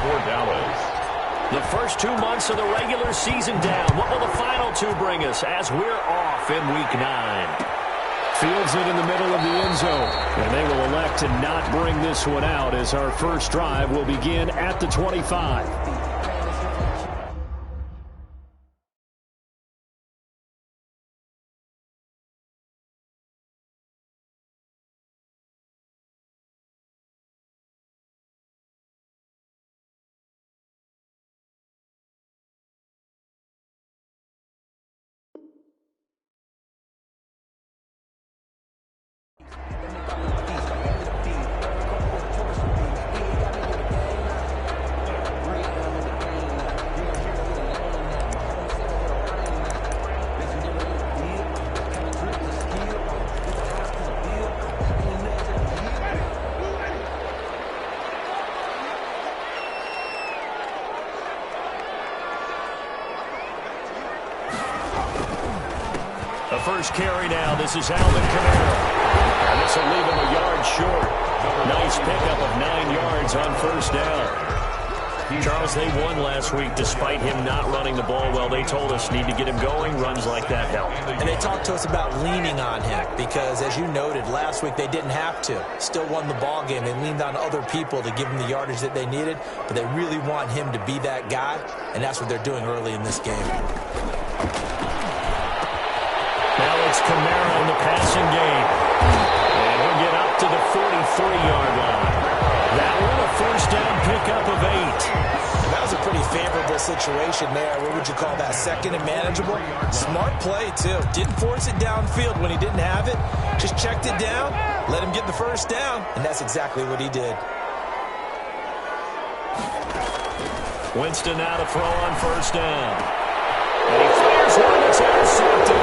for Dallas. The first 2 months of the regular season down. What will the final 2 bring us as we're off in Week 9? Fields it in the middle of the end zone. And they will elect to not bring this one out as our first drive will begin at the 25. The first carry now. This is Alvin Kamara. And this will leave him a yard short. Nice pickup of 9 yards on first down. Charles, they won last week despite him not running the ball well. They told us need to get him going. Runs like that help. And they talked to us about leaning on him because, as you noted, last week they didn't have to. Still won the ball game. They leaned on other people to give them the yardage that they needed, but they really want him to be that guy, and that's what they're doing early in this game. Now it's Kamara in the passing game. And he'll get up to the 43-yard line. That one a first down pickup of 8. That was a pretty favorable situation there. What would you call that? Second and manageable? Smart play, too. Didn't force it downfield when he didn't have it. Just checked it down, let him get the first down, and that's exactly what he did. Winston now to throw on first down. And he fires one that's intercepted.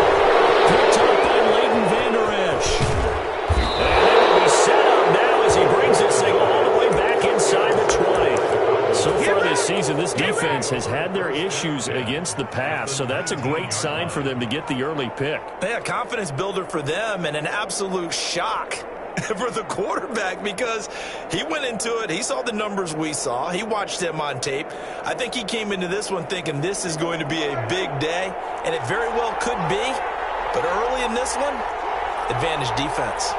Picked up by Leighton Vander Esch. And it will be set up now as he brings this thing all the way back inside the 20. So far this season, this defense has had their issues against the pass, so that's a great sign for them to get the early pick. Yeah, confidence builder for them and an absolute shock for the quarterback because he went into it. He saw the numbers we saw. He watched them on tape. I think he came into this one thinking this is going to be a big day, and it very well could be. But early in this one, advantage defense.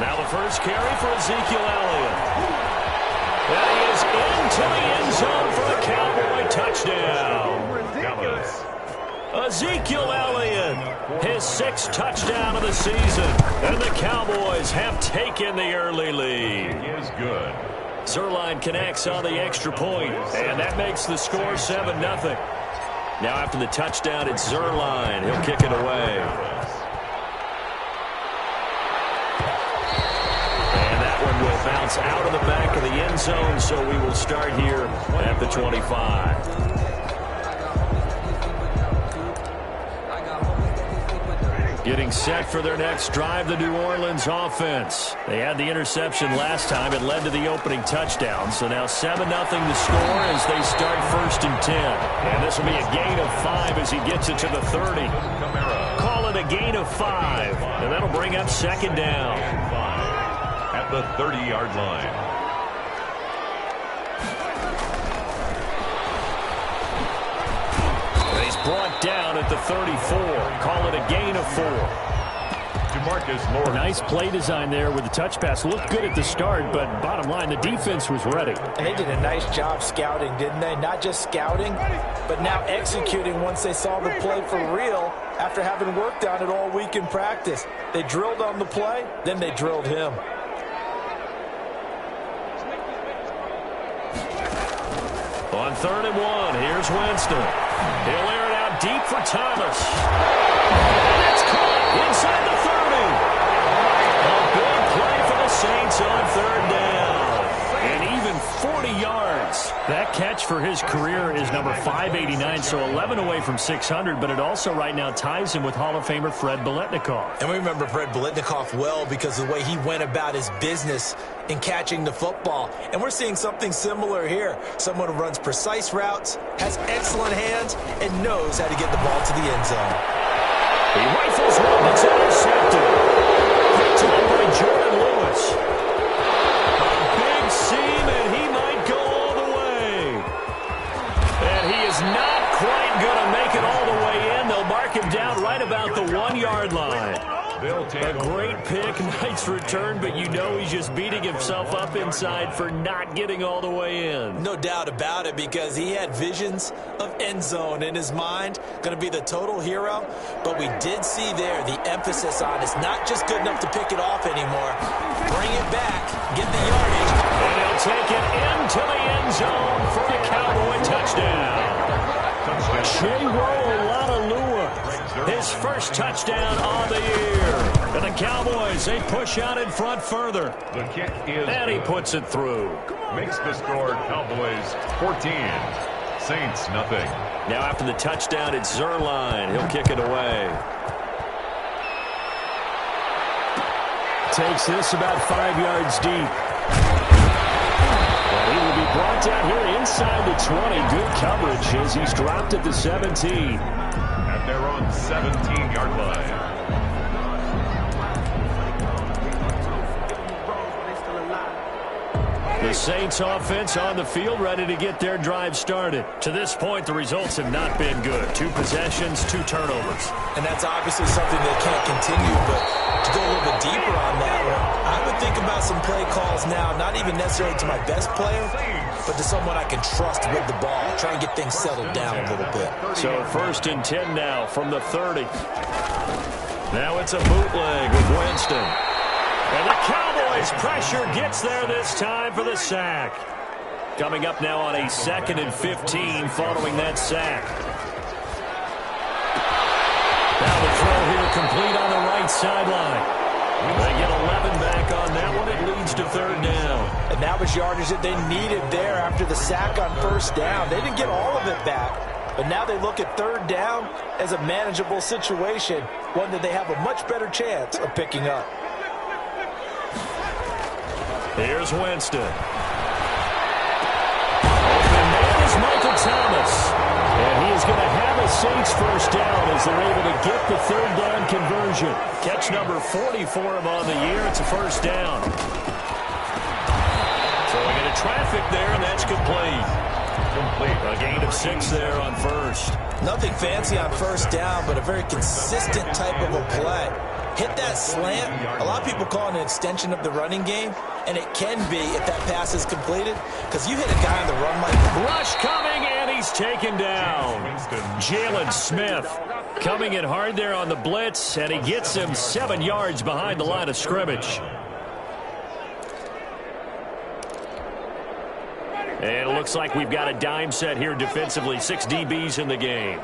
Now the first carry for Ezekiel Elliott. That is into the end zone for a Cowboy touchdown. Dallas. Ezekiel Elliott, his 6th touchdown of the season. And the Cowboys have taken the early lead. He is good. Zerline connects on the extra point, and that makes the score 7-0. Now after the touchdown, it's Zerline. He'll kick it away. And that one will bounce out of the back of the end zone, so we will start here at the 25. Getting set for their next drive, the New Orleans offense. They had the interception last time. It led to the opening touchdown. So now 7-0 the score as they start 1st and 10. And this will be a gain of 5 as he gets it to the 30. Call it a gain of 5. And that'll bring up 2nd down. At the 30-yard line. Brought down at the 34. Call it a gain of 4. A nice play design there with the touch pass. Looked good at the start, but bottom line, the defense was ready. And they did a nice job scouting, didn't they? Not just scouting, but now executing once they saw the play for real after having worked on it all week in practice. They drilled on the play, then they drilled him. On 3rd and 1, here's Winston. He'll air it out deep for Thomas. And it's caught inside the 30. A big play for the Saints on 3rd down. And even 40 yards. That catch for his career is number 589, so 11 away from 600, but it also right now ties him with Hall of Famer Fred Biletnikoff. And we remember Fred Biletnikoff well because of the way he went about his business in catching the football. And we're seeing something similar here. Someone who runs precise routes, has excellent hands, and knows how to get the ball to the end zone. He rifles one that's intercepted. They'll take A great pick, nice return, but you know he's just beating himself up inside for not getting all the way in. No doubt about it, because he had visions of end zone in his mind, going to be the total hero. But we did see there the emphasis on it's not just good enough to pick it off anymore. Bring it back, get the yardage. And he'll take it into the end zone for a Cowboy touchdown. His first touchdown on the year. And the Cowboys, they push out in front further. The kick is And he puts it through. Makes the score Cowboys 14. Saints nothing. Now after the touchdown, it's Zerline. He'll kick it away. Takes this about 5 yards deep. And he will be brought down here inside the 20. Good coverage as he's dropped at the 17. At their own 17-yard line. The Saints offense on the field, ready to get their drive started. To this point, the results have not been good. 2 possessions, 2 turnovers. And that's obviously something that can't continue, but to go a little bit deeper on that one, I would think about some play calls now, not even necessarily to my best player, but to someone I can trust with the ball. Try and get things settled down a little bit. So 1st and 10 now from the 30. Now it's a bootleg with Winston. And the Cowboys pressure gets there this time for the sack. Coming up now on a 2nd and 15 following that sack. Now the throw here complete on the right sideline. They get 11 back on that one. It leads to 3rd down. And that was yardage that they needed there after the sack on 1st down. They didn't get all of it back, but now they look at 3rd down as a manageable situation, one that they have a much better chance of picking up. Here's Winston. Open man is Michael Thomas. And he is going to have a Saints first down as they're able to get the 3rd down conversion. Catch number 40 for him on the year. It's a first down. Throwing into traffic there, and that's complete. A gain of 6 there on 1st. Nothing fancy on 1st down, but a very consistent type of a play. Hit that slant. A lot of people call it an extension of the running game, and it can be if that pass is completed, because you hit a guy on the run like that. Rush coming, and he's taken down. Jalen Smith coming in hard there on the blitz, and he gets him 7 yards behind the line of scrimmage. And it looks like we've got a dime set here defensively. 6 DBs in the game.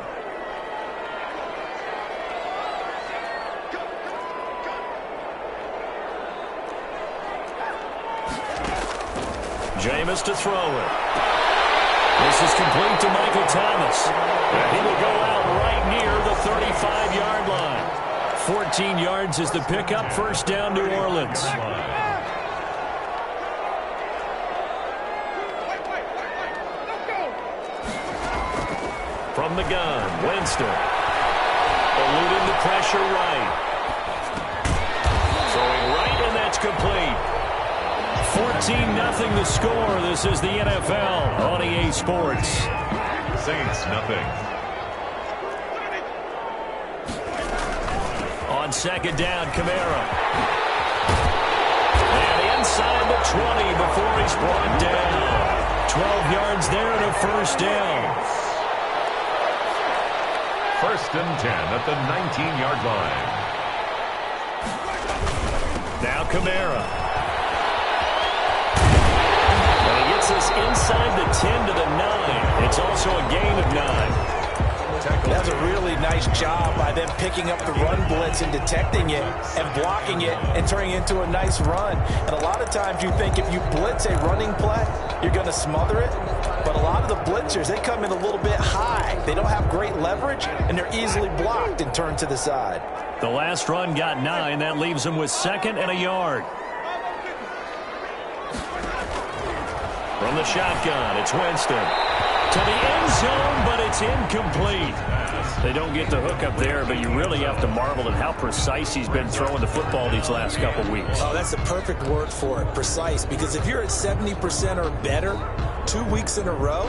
Jameis to throw it. This is complete to Michael Thomas. And he will go out right near the 35-yard line. 14 yards is the pickup. First down, New Orleans. From the gun, Winston. Eluding the pressure right. Throwing right, and that's complete. 14-0 the score. This is the NFL on EA Sports. Saints nothing. On 2nd down, Kamara. And inside the 20 before he's brought down. 12 yards there and a first down. 1st and 10 at the 19-yard line. Now Kamara. Us inside the 10 to the 9. It's also a gain of 9. That's a really nice job by them picking up the run blitz and detecting it and blocking it and turning it into a nice run. And a lot of times you think if you blitz a running play, you're going to smother it. But a lot of the blitzers, they come in a little bit high. They don't have great leverage, and they're easily blocked and turned to the side. The last run got 9. That leaves them with 2nd and a yard. From the shotgun, it's Winston. To the end zone, but it's incomplete. They don't get the hook up there, but you really have to marvel at how precise he's been throwing the football these last couple weeks. Oh, that's the perfect word for it, precise. Because if you're at 70% or better 2 weeks in a row,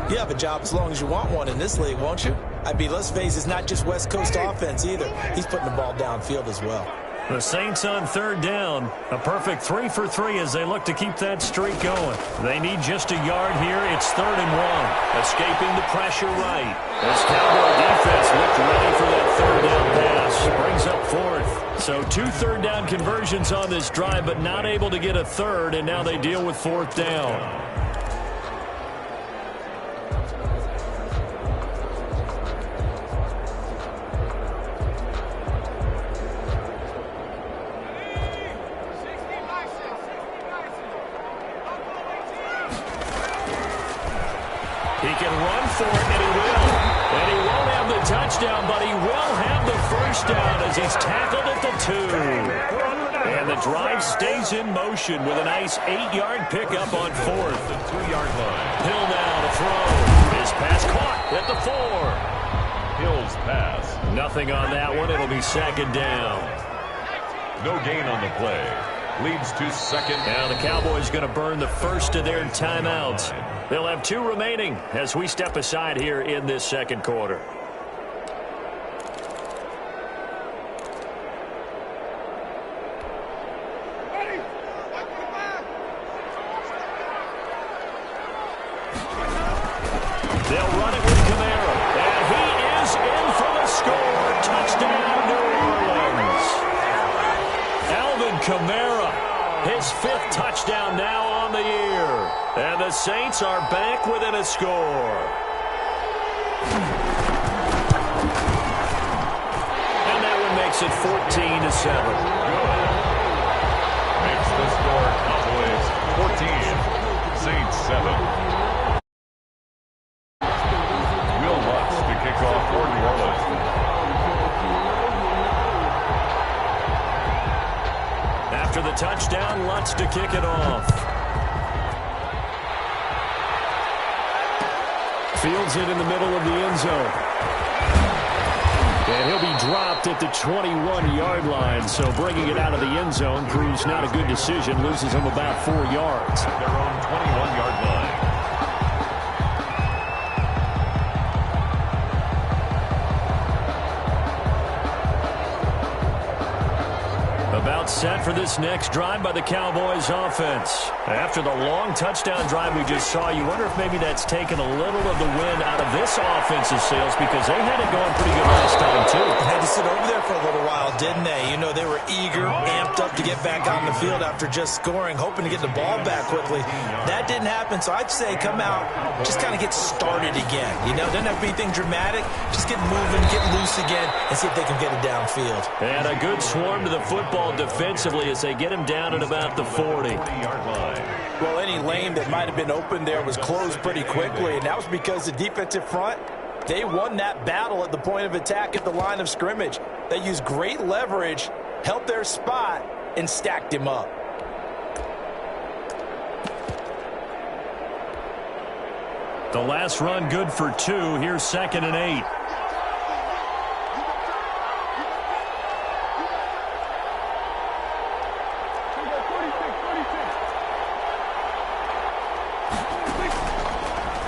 you have a job as long as you want one in this league, won't you? Let's face it, it's not just West Coast offense either. He's putting the ball downfield as well. The Saints on third down. A perfect 3 for 3 as they look to keep that streak going. They need just a yard here. It's 3rd and 1. Escaping the pressure right. This Cowboy defense looked ready for that third down pass. Brings up 4th. So 2 third down conversions on this drive, but not able to get a third, and now they deal with 4th down. He can run for it, and he will. And he won't have the touchdown, but he will have the first down as he's tackled at the 2. And the drive stays in motion with a nice 8-yard pickup on 4th. The 2-yard line. Hill now to throw. His pass caught at the 4. Hill's pass. Nothing on that one. It'll be 2nd down. No gain on the play. Leads to 2nd. Now the Cowboys going to burn the first of their timeouts. They'll have 2 remaining as we step aside here in this 2nd quarter. They'll run it with Kamara. And he is in for the score. Touchdown, New Orleans. Alvin Kamara, his 5th touchdown now on the year. And the Saints are back within a score. And that one makes it 14-7. Makes the score Cowboys 14, Saints 7. Will Lutz to kick off for New Orleans. After the touchdown, Lutz to kick it off. Fields it in the middle of the end zone. And he'll be dropped at the 21-yard line, so bringing it out of the end zone proves not a good decision. Loses him about 4 yards. Their own 21-yard line. About set for this next drive by the Cowboys offense. After the long touchdown drive we just saw, you wonder if maybe that's taken a little of the wind out of this offense's sails because they had it going pretty good last time, too. Had to sit over there for a little while, didn't they? You know, they were eager, amped up to get back on the field after just scoring, hoping to get the ball back quickly. That didn't happen, so I'd say come out, just kind of get started again. You know, doesn't have to be anything dramatic. Just get moving, get loose again, and see if they can get it downfield. And a good swarm to the football defensively as they get him down at about the 40. Well, any lane that might have been open there was closed pretty quickly, and that was because the defensive front, they won that battle at the point of attack at the line of scrimmage. They used great leverage, held their spot, and stacked him up. The last run good for 2. Here's 2nd and 8.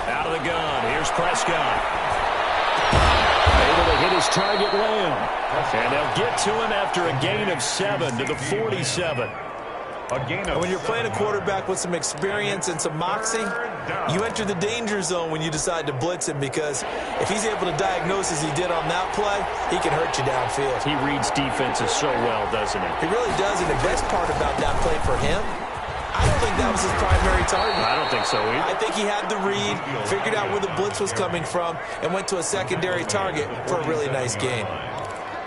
Out of the gun. Here's Prescott. Able to hit his target Lamb. And they'll get to him after a gain of 7 to the 47. When you're playing a quarterback with some experience and some moxie, you enter the danger zone when you decide to blitz him because if he's able to diagnose as he did on that play, he can hurt you downfield. He reads defenses so well, doesn't he? He really does, and the best part about that play for him, I don't think that was his primary target. I don't think so either. I think he had the read, figured out where the blitz was coming from, and went to a secondary target for a really nice gain.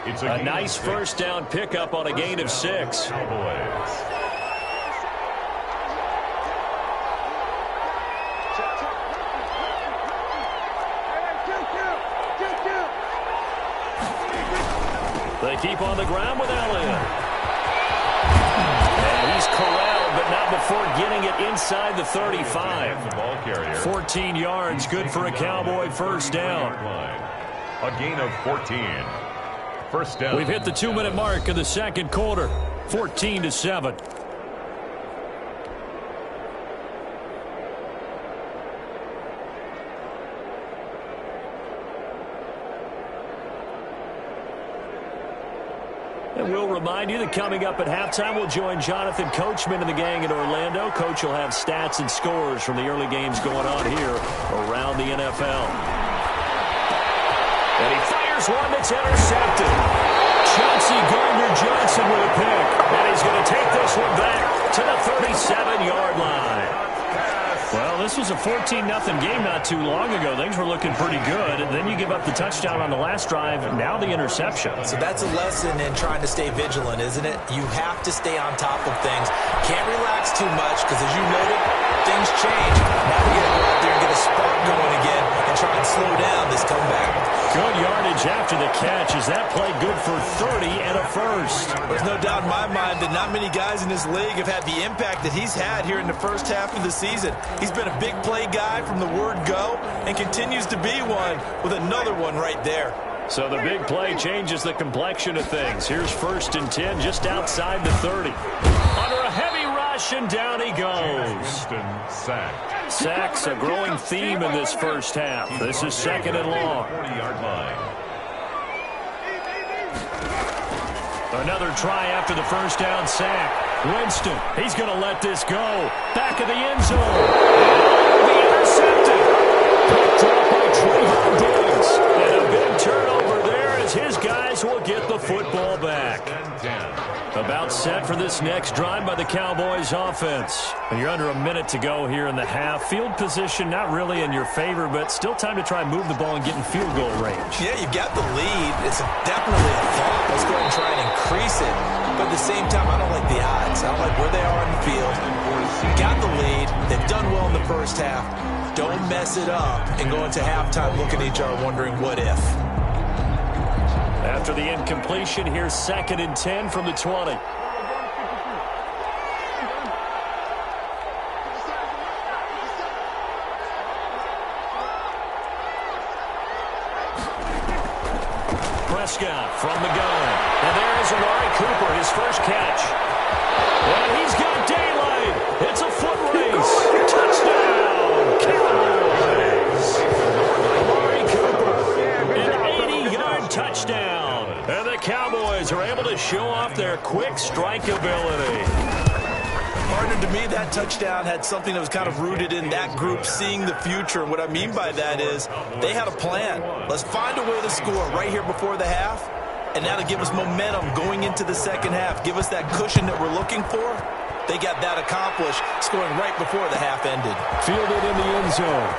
A nice first down pickup on a gain of 6. They keep on the ground with Elliott. And he's corralled, but not before getting it inside the 35. 14 yards, good for a Cowboy first down. A gain of 14. First down. We've hit the 2-minute mark of the 2nd quarter. 14-7. And we'll remind you that coming up at halftime, we'll join Jonathan Coachman and the gang in Orlando. Coach will have stats and scores from the early games going on here around the NFL. And he fires one that's intercepted. Chauncey Gardner-Johnson with a pick. And he's going to take this one back to the 37-yard line. Well, this was a 14-0 game not too long ago. Things were looking pretty good. And then you give up the touchdown on the last drive. Now the interception. So that's a lesson in trying to stay vigilant, isn't it? You have to stay on top of things. Can't relax too much because, as you noted, things change. Now we got to go out there and get a spark going again and try and slow down this comeback. Good yardage after the catch. Is that play good for 30 and a first? There's no doubt in my mind that not many guys in this league have had the impact that he's had here in the first half of the season. He's been a big play guy from the word go and continues to be one with another one right there. So the big play changes the complexion of things. Here's 1st and 10 just outside the 30. Under a heavy rush, and down he goes. Sacks a growing theme in this first half. This is 2nd and long. 40-yard line. Another try after the first down sack. Winston, he's going to let this go. Back of the end zone. And the intercepted. Picked up by Trayvon Diggs. And a big turnover there as his guys will get the football back. About set for this next drive by the Cowboys offense. And you're under a minute to go here in the half. Field position not really in your favor, but still time to try and move the ball and get in field goal range. Yeah, you've got the lead. It's definitely a thought. Let's go ahead and try and increase it. But at the same time, I don't like the odds. I don't like where they are on the field. You've got the lead. They've done well in the first half. Don't mess it up and go into halftime looking at each other wondering what if. After the incompletion, here's 2nd and 10 from the 20. Prescott from the gun. And there is Amari Cooper, his first catch. And he's got daylight. It's a foot race. Touchdown, Cowboys. Amari Cooper, an 80-yard touchdown. And the Cowboys are able to show off their quick strike ability. Partner, to me, that touchdown had something that was kind of rooted in that group seeing the future. And what I mean by that is they had a plan. Let's find a way to score right here before the half. And now to give us momentum going into the second half, give us that cushion that we're looking for. They got that accomplished, scoring right before the half ended. Fielded in the end zone.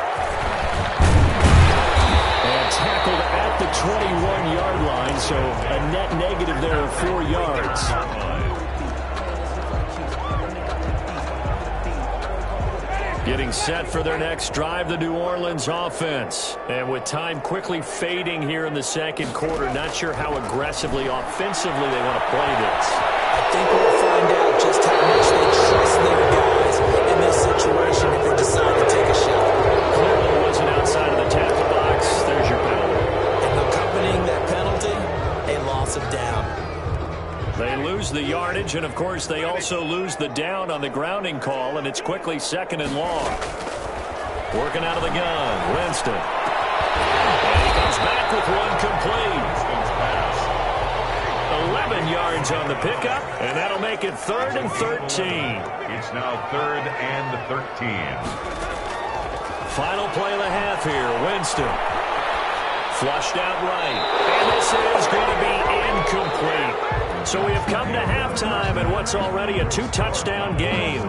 And tackled at the 21-yard line, so a net negative there of 4 yards. Getting set for their next drive, the New Orleans offense. And with time quickly fading here in the second quarter, not sure how aggressively, offensively they want to play this. I think we'll find out just how much they trust their guys in this situation if they decide to take a shot. Clearly wasn't outside of the tackle box. There's your penalty. And accompanying that penalty, a loss of down. They lose the yardage, and, of course, they also lose the down on the grounding call, and it's quickly 2nd and long. Working out of the gun, Winston. And he comes back with one complete. 11 yards on the pickup, and that'll make it 3rd and 13. It's now 3rd and 13. Final play of the half here, Winston. Flushed out right, and this is going to be incomplete. So we have come to halftime in what's already a 2-touchdown game.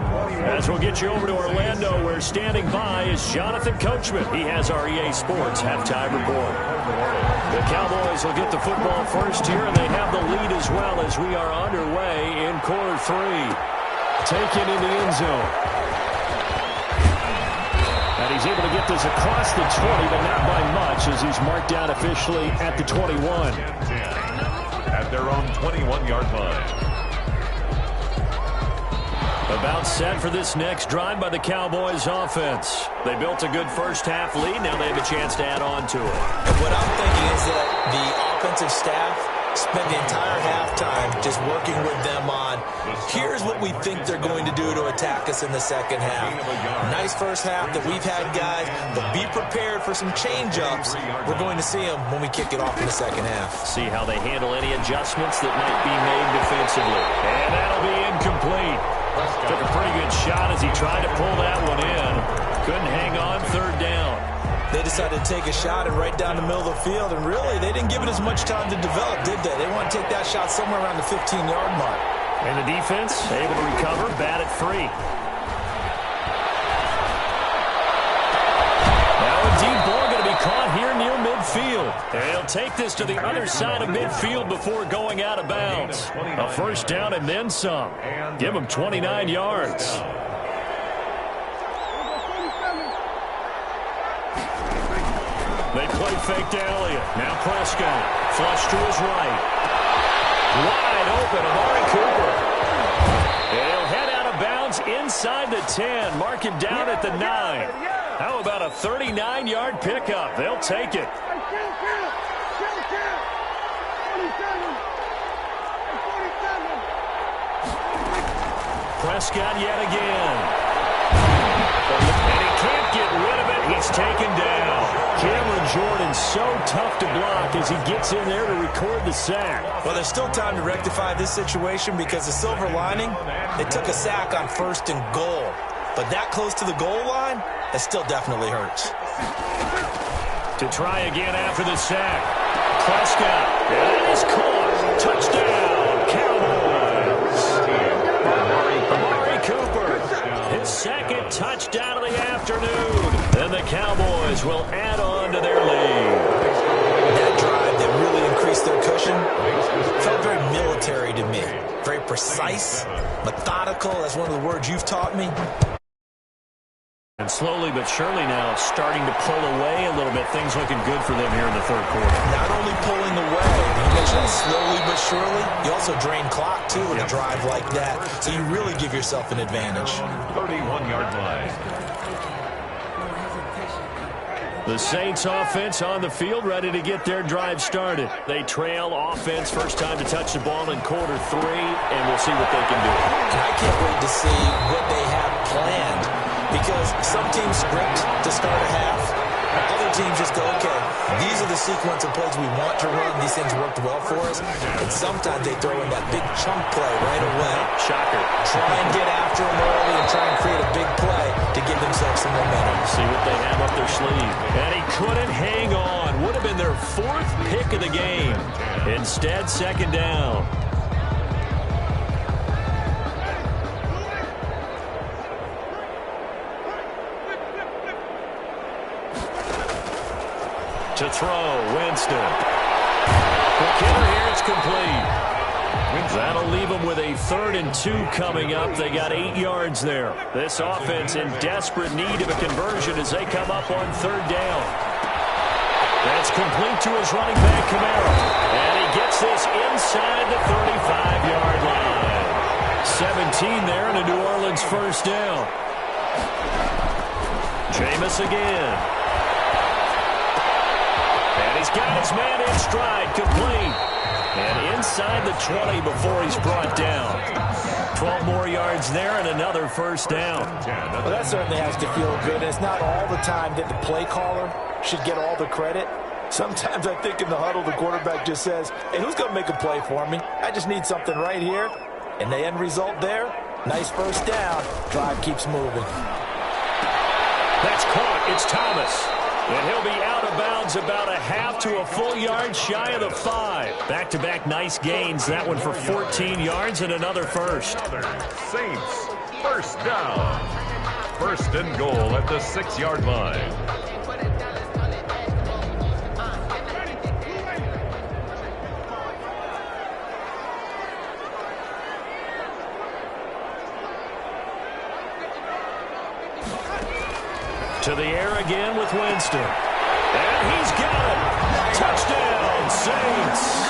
As we'll get you over to Orlando, where standing by is Jonathan Coachman. He has our EA Sports halftime report. The Cowboys will get the football first here, and they have the lead as well as we are underway in quarter 3. Taken in the end zone. And he's able to get this across the 20, but not by much, as he's marked out officially at the 21. At their own 21-yard line. About set for this next drive by the Cowboys offense. They built a good first half lead. Now they have a chance to add on to it. And what I'm thinking is that the offensive staff spent the entire halftime just working with them on Here's what we think they're going to do to attack us in the second half. Nice first half that we've had, guys, but be prepared for some change-ups. We're going to see them when we kick it off in the second half. See how they handle any adjustments that might be made defensively. And that'll be incomplete. Took a pretty good shot as he tried to pull that one in. Couldn't hang on, third down. They decided to take a shot and right down the middle of the field, and really, they didn't give it as much time to develop, did they? They want to take that shot somewhere around the 15-yard mark. And the defense able to recover, bat it free. Now a deep ball going to be caught here near midfield. And he'll take this to the other side of midfield before going out of bounds. A first down and then some. Give him 29 yards. They play fake to Elliott. Now Prescott. Flush to his right. Wide open, Amari Cooper. And he'll head out of bounds inside the 10. Mark him down at the 9. How about a 39-yard pickup? They'll take it. Prescott yet again. And he can't get rid of it. He's taken down. Cameron Jordan so tough to block as he gets in there to record the sack. Well, there's still time to rectify this situation because the silver lining, they took a sack on 1st and goal. But that close to the goal line, that still definitely hurts. To try again after the sack. Prescott. And it is caught. Touchdown, Cowboys. Amari Cooper. His second touchdown of the afternoon. Then the Cowboys will add on to their lead. That drive that really increased their cushion felt very military to me. Very precise, methodical. That's one of the words you've taught me. And slowly but surely now starting to pull away a little bit. Things looking good for them here in the third quarter. Not only pulling away, you mentioned that slowly but surely, you also drain clock too in a drive like that. So you really give yourself an advantage. 31-yard line. The Saints offense on the field ready to get their drive started. They trail offense first time to touch the ball in quarter 3, and we'll see what they can do. And I can't wait to see what they have planned. Because some teams script to start a half. Other teams just go, okay, these are the sequence of plays we want to run. These things worked well for us. And sometimes they throw in that big chunk play right away. Shocker. Try and get after them early and try and create a big play to give themselves some momentum. See what they have up their sleeve. And he couldn't hang on. Would have been their 4th pick of the game. Instead, second down. To throw, Winston. The killer here is complete. That'll leave them with a 3rd and 2 coming up. They got 8 yards there. This offense in desperate need of a conversion as they come up on 3rd down. That's complete to his running back, Kamara. And he gets this inside the 35-yard line. 17 there and a New Orleans first down. Jameis again. He's got his man in stride, complete. And inside the 20 before he's brought down. 12 more yards there and another first down. Well, that certainly has to feel good. It's not all the time that the play caller should get all the credit. Sometimes I think in the huddle, the quarterback just says, hey, who's going to make a play for me? I just need something right here. And the end result there, nice first down. Drive keeps moving. That's caught. It's Thomas. And he'll be out of bounds about a half to a full yard shy of the 5. Back-to-back nice gains. That one for 14 yards and another first. Saints, first down. 1st and goal at the 6-yard line. To the air again with Winston. And he's got it. Touchdown, Saints.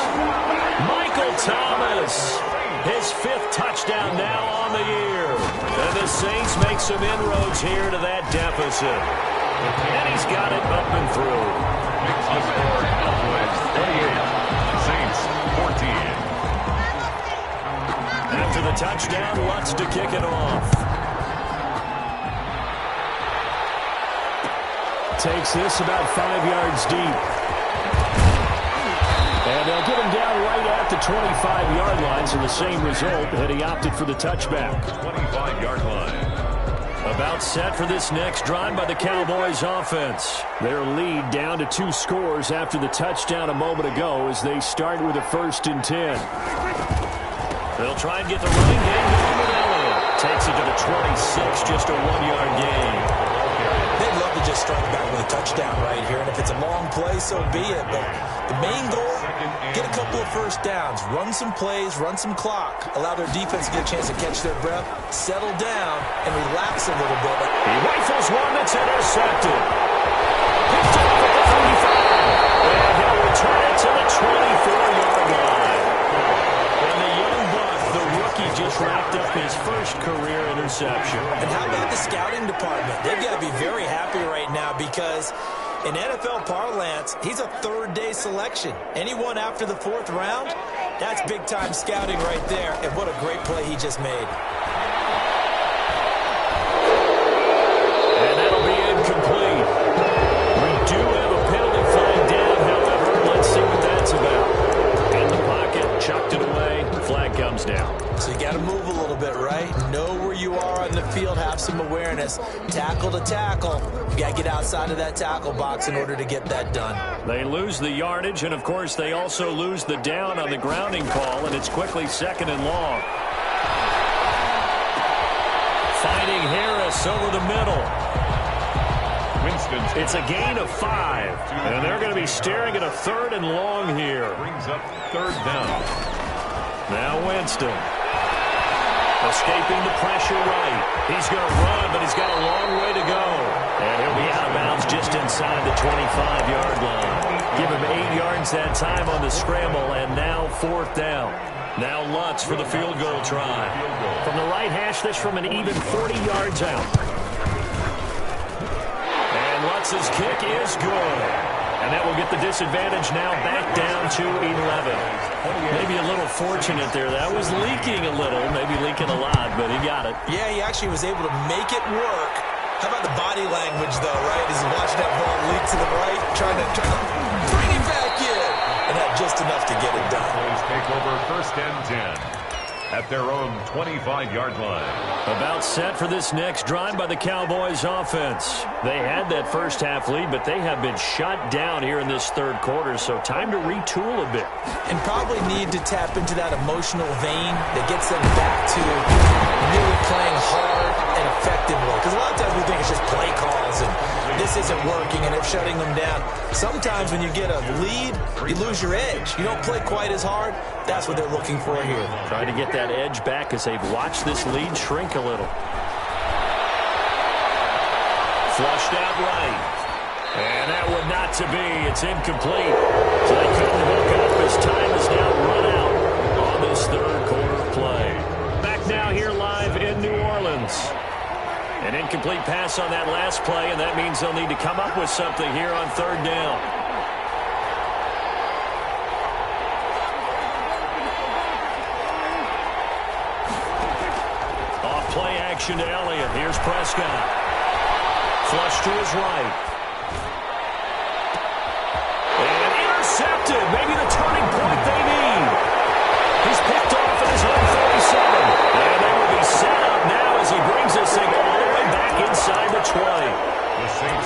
Michael Thomas. His 5th touchdown now on the year. And the Saints make some inroads here to that deficit. And he's got it up and through. Makes the score Cowboys 38. Saints 14. After the touchdown, Lutz to kick it off. Takes this about 5 yards deep. And they'll get him down right at the 25-yard line, so the same result had he opted for the touchback. 25-yard line. About set for this next drive by the Cowboys offense. Their lead down to 2 scores after the touchdown a moment ago as they start with a 1st and 10. They'll try and get the running game going with Elliott. Takes it to the 26, just a 1-yard gain. They'd love to just strike back with a touchdown right here, and if it's a long play, so be it. But the main goal, get a couple of first downs, run some plays, run some clock, allow their defense to get a chance to catch their breath, settle down, and relax a little bit. He rifles one that's intercepted. Picked off at the 35, and he'll return it to the 24-yard line. And the young buck, the rookie, just wrapped up his first career interception. And how about the scouting department? They've got to be very happy right now because in NFL parlance, he's a third-day selection. Anyone after the 4th round, that's big-time scouting right there. And what a great play he just made. And that'll be incomplete. We do have a penalty flag down, however. Let's see what that's about. In the pocket, chucked it away. Flag comes down. So you got to move a little bit, right? Know where you are on the field, have some awareness. Tackle to tackle. You got to get outside of that tackle box in order to get that done. They lose the yardage, and, of course, they also lose the down on the grounding call, and it's quickly 2nd and long. Finding Harris over the middle. Winston. It's a gain of 5, and they're going to be staring at a 3rd and long here. Brings up 3rd down. Now Winston. Escaping the pressure right. He's going to run, but he's got a long way to go. And he'll be out of bounds just inside the 25-yard line. Give him 8 yards that time on the scramble, and now 4th down. Now Lutz for the field goal try. From the right hash, this from an even 40 yards out. And Lutz's kick is good. And that will get the disadvantage now back down to 11. Maybe a little fortunate there. That was leaking a little, maybe leaking a lot, but he got it. Yeah, he actually was able to make it work. How about the body language, though, right? As he's watching that ball leak to the right, trying to bring it back in. And had just enough to get it done. Take over 1st and 10 at their own 25-yard line. About set for this next drive by the Cowboys offense. They had that first half lead, but they have been shut down here in this 3rd quarter, so time to retool a bit. And probably need to tap into that emotional vein that gets them back to really playing hard and effectively. Because a lot of times we think it's just play calls and this isn't working and it's shutting them down. Sometimes when you get a lead, you lose your edge. You don't play quite as hard. That's what they're looking for here. Trying to get that edge back as they've watched this lead shrink a little. Flushed out right. And that one not to be. It's incomplete. So they couldn't hook up as time is now run out on this 3rd quarter play. Back now here live in New Orleans. An incomplete pass on that last play, and that means they'll need to come up with something here on 3rd down. Play action to Elliott. Here's Prescott. Flush to his right. And intercepted. Maybe the turning point they need. He's picked off at his own 37. And they will be set up now as he brings this thing all the way back inside the 20.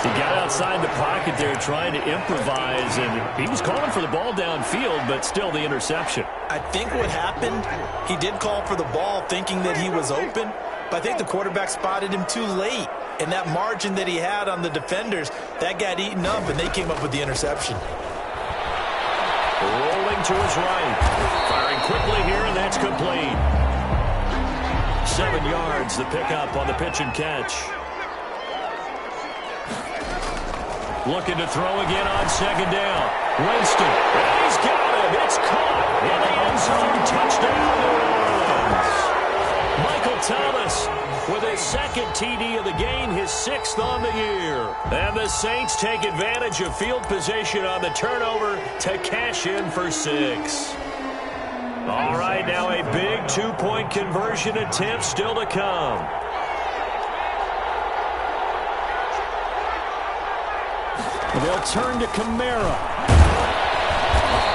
He got outside the pocket there trying to improvise, and he was calling for the ball downfield, but still the interception. I think what happened, he did call for the ball thinking that he was open, but I think the quarterback spotted him too late. And that margin that he had on the defenders, that got eaten up, and they came up with the interception. Rolling to his right. Firing quickly here, and that's complete. 7 yards, the pickup on the pitch and catch. Looking to throw again on 2nd down. Winston, and he's got him. It's caught in the end zone. Touchdown, New Orleans. Michael Thomas with his 2nd TD of the game, his 6th on the year. And the Saints take advantage of field position on the turnover to cash in for 6. All right, now a big two-point conversion attempt still to come. They'll turn to Kamara.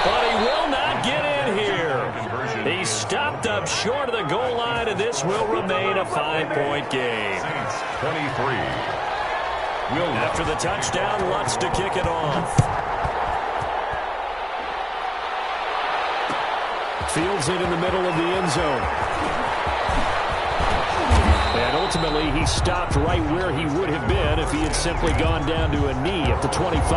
But he will not get in here. He stopped up short of the goal line, and this will remain a 5-point game. Saints 23. After the touchdown, Lutz to kick it off. Fields it in the middle of the end zone. And ultimately, he stopped right where he would have been if he had simply gone down to a knee at the 25.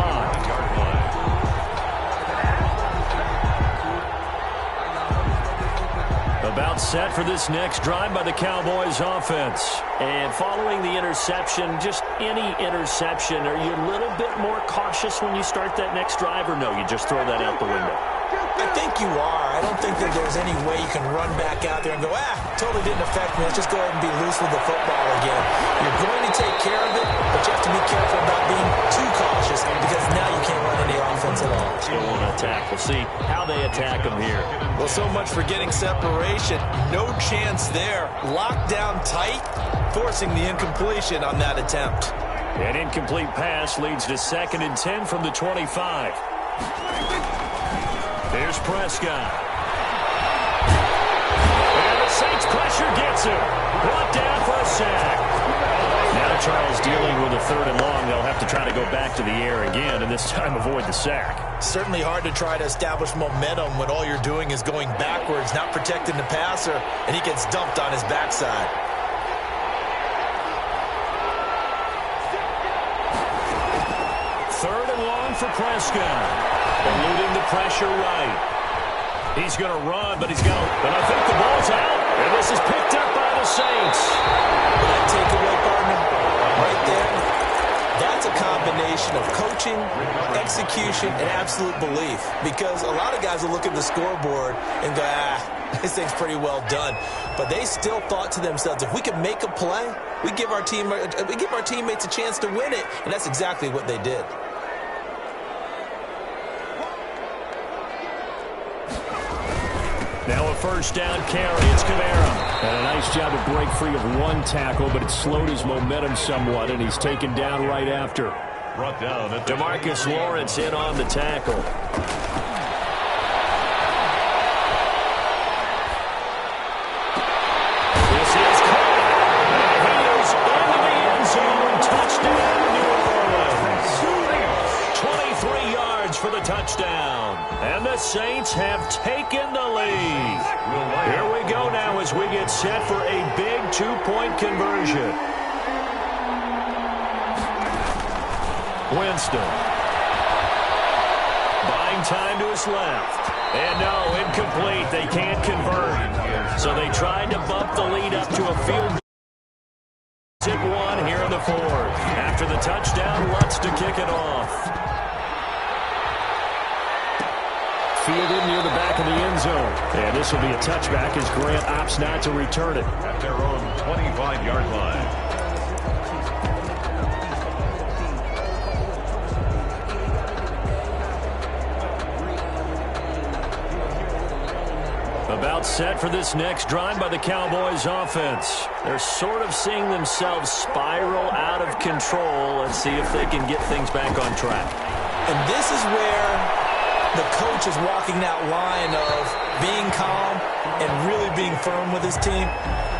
About set for this next drive by the Cowboys offense. And following the interception, just any interception, are you a little bit more cautious when you start that next drive, or no, you just throw that out the window? I think you are. I don't think that there's any way you can run back out there and go, totally didn't affect me. Let's just go ahead and be loose with the football again. You're going to take care of it, but you have to be careful about being too cautious because now you can't run any offense at all. Still want to attack. We'll see how they attack them here. Well, so much for getting separation. No chance there. Locked down tight, forcing the incompletion on that attempt. An incomplete pass leads to 2nd and 10 from the 25. Here's Prescott. And the Saints pressure gets him. Brought down for a sack. Now Charles dealing with a 3rd and long. They'll have to try to go back to the air again, and this time avoid the sack. Certainly hard to try to establish momentum when all you're doing is going backwards, not protecting the passer, and he gets dumped on his backside. Third and long for Prescott. Eluding the pressure right. He's going to run, but he's got to... But I think the ball's out, and this is picked up by the Saints. That takeaway, partner, right there, that's a combination of coaching, execution, and absolute belief. Because a lot of guys will look at the scoreboard and go, this thing's pretty well done. But they still thought to themselves, if we can make a play, we give our teammates a chance to win it. And that's exactly what they did. Now a first down carry. It's Kamara. And a nice job to break free of one tackle, but it slowed his momentum somewhat, and he's taken down right after. Brought down at DeMarcus Lawrence in on the tackle. This is caught. He is into the end zone. Touchdown, New Orleans. 23 yards for the touchdown. And the Saints have taken the lead. Here we go now as we get set for a big two-point conversion. Winston. Buying time to his left. And no, incomplete. They can't convert. So they tried to bump the lead up to a field goal. 1 here in the 4th. After the touchdown, Lutz to kick it off. Fielded near the back of the end zone. And this will be a touchback as Grant opts not to return it. at their own 25-yard line. About set for this next drive by the Cowboys offense. They're sort of seeing themselves spiral out of control. Let's see if they can get things back on track. And this is where the coach is walking that line of being calm and really being firm with his team.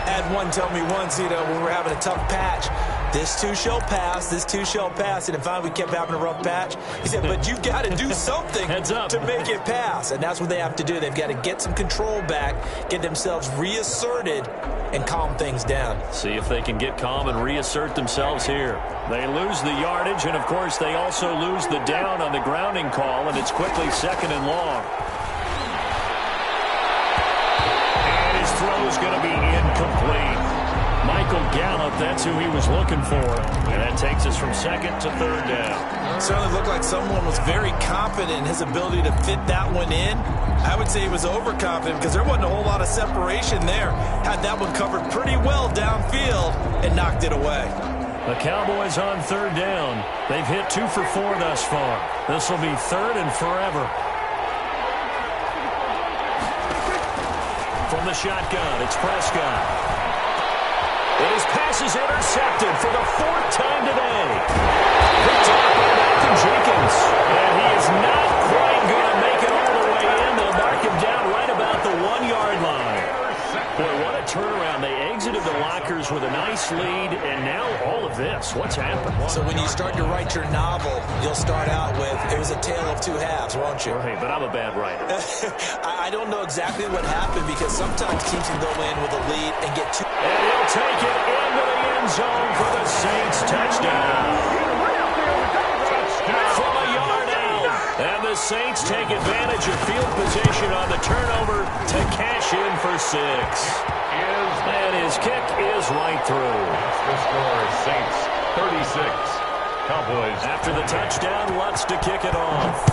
Had one tell me once, when we were having a tough patch, this too shall pass, this too shall pass. And finally we kept having a rough patch. He said, but you've got to do something to make it pass. And that's what they have to do. They've got to get some control back, get themselves reasserted, and calm things down. See if they can get calm and reassert themselves here. They lose the yardage, and, of course, they also lose the down on the grounding call, and it's quickly 2nd and long. And his throw is going to be incomplete. Michael Gallup, that's who he was looking for. And that takes us from 2nd to 3rd down. It certainly looked like someone was very confident in his ability to fit that one in. I would say he was overconfident because there wasn't a whole lot of separation there. Had that one covered pretty well downfield and knocked it away. The Cowboys on 3rd down. They've hit 2 for 4 thus far. This will be 3rd and forever. From the shotgun, it's Prescott. And his pass is intercepted for the 4th time today. Picked up by Malcolm Jenkins. And he is not quite going to make it all the way in. They'll mark him down right about the 1-yard line. Boy, what a turnaround. They exited the lockers with a nice lead, and now all of this. What's happened? So when you start to write your novel, you'll start out with, it was a tale of two halves, won't you? Right, but I'm a bad writer. I don't know exactly what happened because sometimes teams can go in with a lead and get two. And he'll take it into the end zone for the Saints touchdown. From a yard out. And the Saints take advantage of field position on the turnover to cash in for 6. And his kick is right through. The score is Saints 36. Cowboys. After the touchdown, Lutz to kick it off.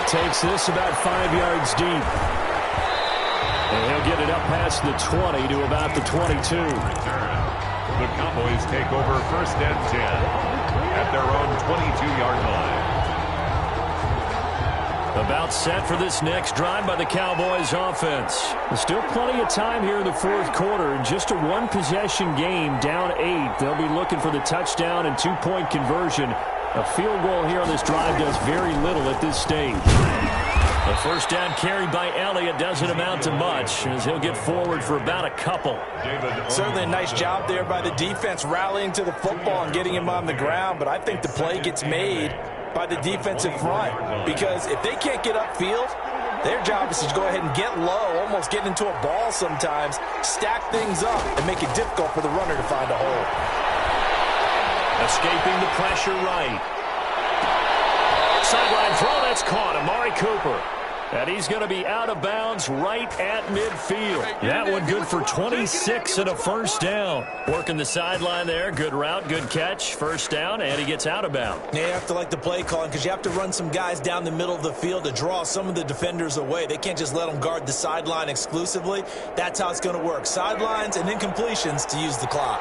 Takes this about 5 yards deep. And he'll get it up past the 20 to about the 22. The Cowboys take over 1st and 10 at their own 22-yard line. About set for this next drive by the Cowboys offense. There's still plenty of time here in the 4th quarter. Just a 1-possession game, down 8. They'll be looking for the touchdown and 2-point conversion. A field goal here on this drive does very little at this stage. The 1st down carried by Elliott doesn't amount to much as he'll get forward for about a couple. Certainly a nice job there by the defense rallying to the football and getting him on the ground, but I think the play gets made by the defensive front because if they can't get upfield, their job is to go ahead and get low, almost get into a ball sometimes, stack things up, and make it difficult for the runner to find a hole. Escaping the pressure right. Sideline throw, that's caught. Amari Cooper. And he's going to be out of bounds right at midfield. That one good for 26 and a 1st down. Working the sideline there. Good route, good catch. 1st down, and he gets out of bounds. Yeah, you have to like the play calling because you have to run some guys down the middle of the field to draw some of the defenders away. They can't just let them guard the sideline exclusively. That's how it's going to work. Sidelines and incompletions to use the clock.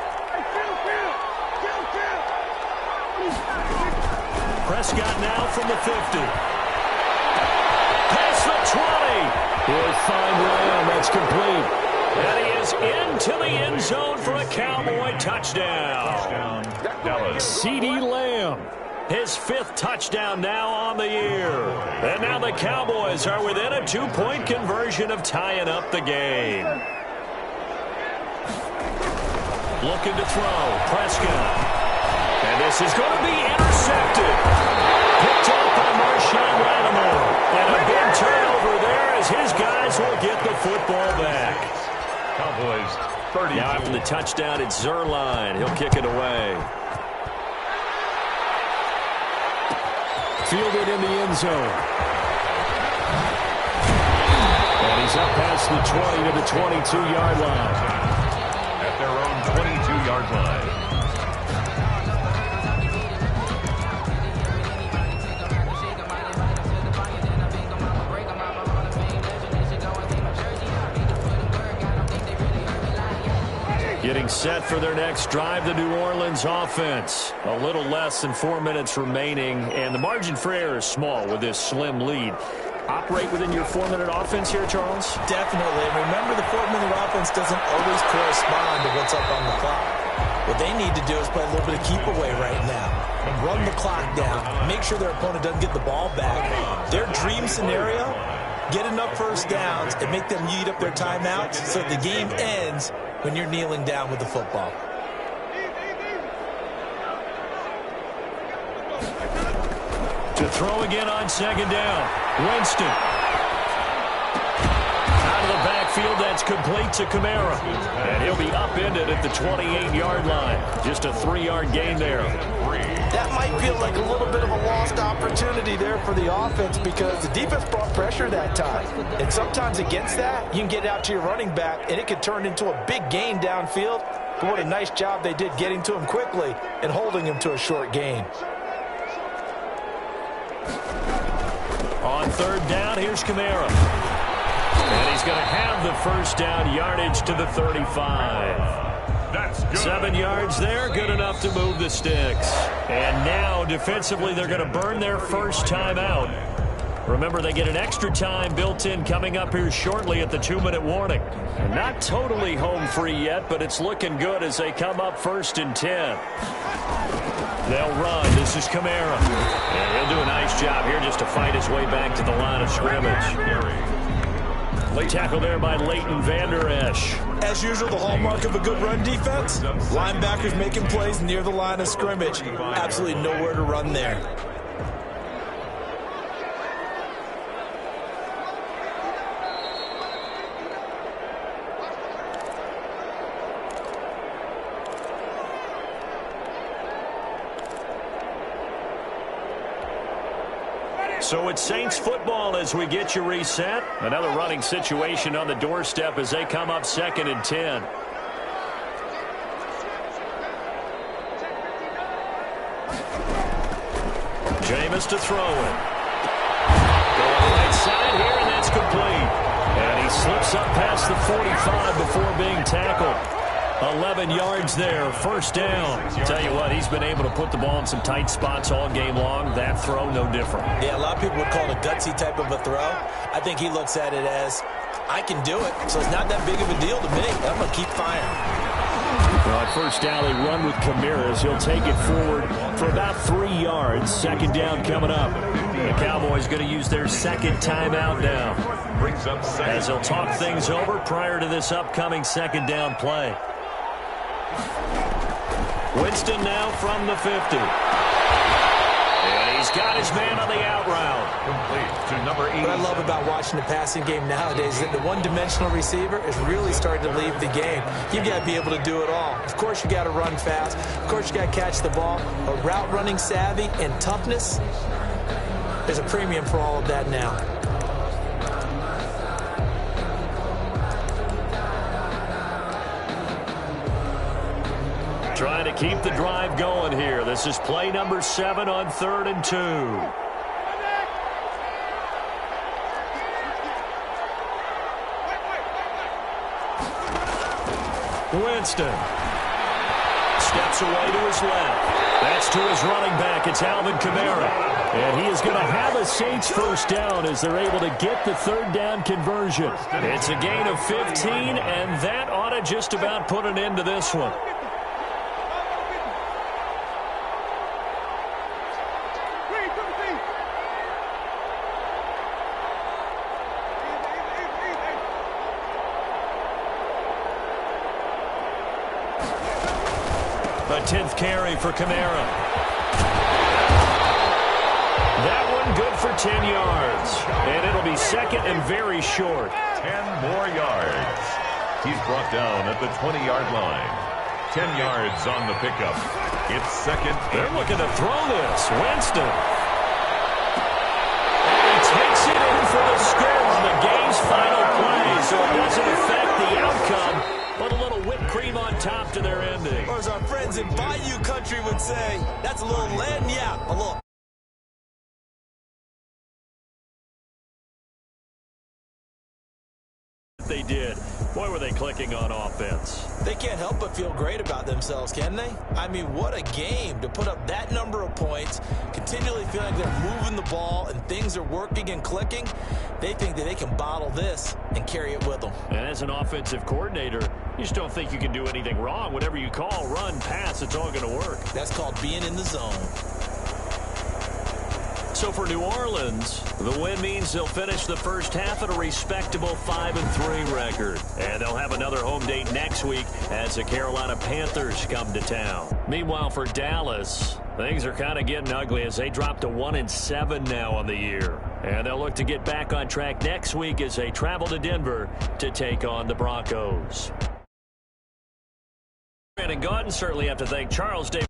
Prescott now from the 50. Past the 20. He'll find Lamb. That's complete. And he is into the end zone for a Cowboy touchdown. CeeDee Lamb. His 5th touchdown now on the year. And now the Cowboys are within a 2-point conversion of tying up the game. Looking to throw. Prescott. And this is going to be intercepted. Picked up by Marshawn Lattimore. And a big turnover there as his guys will get the football back. Cowboys 30. Now after the touchdown, it's Zerline. He'll kick it away. Fielded in the end zone. And he's up past the 20 to the 22-yard line. At their own 22-yard line. Getting set for their next drive, the New Orleans offense. A little less than 4 minutes remaining, and the margin for error is small with this slim lead. Operate within your 4-minute offense here, Charles? Definitely. And remember, the 4-minute offense doesn't always correspond to what's up on the clock. What they need to do is play a little bit of keep away right now. Run the clock down. Make sure their opponent doesn't get the ball back. Their dream scenario, get enough 1st downs and make them eat up their timeouts so the game ends when you're kneeling down with the football. To throw again on 2nd down. Winston. Out of the backfield, that's complete to Kamara. And he'll be upended at the 28-yard line. Just a 3-yard gain there. That might feel like a little bit of a lost opportunity there for the offense because the defense brought pressure that time. And sometimes against that, you can get out to your running back, and it could turn into a big gain downfield. But what a nice job they did getting to him quickly and holding him to a short gain. On 3rd down, here's Kamara. And he's going to have the 1st down yardage to the 35. That's good. 7 yards there, good enough to move the sticks. And now, defensively, they're going to burn their first time out. Remember, they get an extra time built in coming up here shortly at the 2-minute warning. And not totally home free yet, but it's looking good as they come up 1st and 10. They'll run. This is Kamara. And he'll do a nice job here just to fight his way back to the line of scrimmage. Late tackle there by Leighton Vander Esch. As usual, the hallmark of a good run defense, linebackers making plays near the line of scrimmage. Absolutely nowhere to run there. So it's Saints football as we get you reset. Another running situation on the doorstep as they come up 2nd and 10. Jameis to throw it. Going right side here, and that's complete. And he slips up past the 45 before being tackled. 11 yards there, 1st down. Tell you what, he's been able to put the ball in some tight spots all game long. That throw, no different. Yeah, a lot of people would call it a gutsy type of a throw. I think he looks at it as, I can do it, so it's not that big of a deal to me. I'm going to keep firing. Well, at 1st down, they run with Kamara as he'll take it forward for about 3 yards. 2nd down coming up. The Cowboys going to use their 2nd timeout now, as they'll talk things over prior to this upcoming 2nd down play. Winston now from the 50. And he's got his man on the out route. Complete to number 8. What I love about watching the passing game nowadays is that the one-dimensional receiver is really starting to leave the game. You've got to be able to do it all. Of course, you got to run fast. Of course, you got to catch the ball. But route running savvy and toughness, there's a premium for all of that now. Trying to keep the drive going here. This is play number 7 on 3rd and 2. Winston steps away to his left. That's to his running back. It's Alvin Kamara. And he is going to have a Saints 1st down as they're able to get the 3rd down conversion. It's a gain of 15, and that ought to just about put an end to this one. A 10th carry for Kamara. That one good for 10 yards. And it'll be 2nd and very short. 10 more yards. He's brought down at the 20-yard line. 10 yards on the pickup. It's 2nd. They're looking to throw this. Winston. And he takes it in for the score on the game's final play. So it doesn't affect the outcome, but a little whipped cream on top to their ending. Or as our friends in Bayou Country would say, that's a little lagniappe, a little. They did. Boy, were they clicking on offense. They can't help but feel great about themselves, can they? I mean, what a game to put up that number of points, continually feeling like they're moving the ball and things are working and clicking. They think that they can bottle this and carry it with them. And as an offensive coordinator, you just don't think you can do anything wrong. Whatever you call, run, pass, it's all going to work. That's called being in the zone. So for New Orleans, the win means they'll finish the first half at a respectable 5-3 record. And they'll have another home date next week as the Carolina Panthers come to town. Meanwhile, for Dallas, things are kind of getting ugly as they drop to 1-7 now on the year. And they'll look to get back on track next week as they travel to Denver to take on the Broncos. And Gordon certainly have to thank Charles Davis.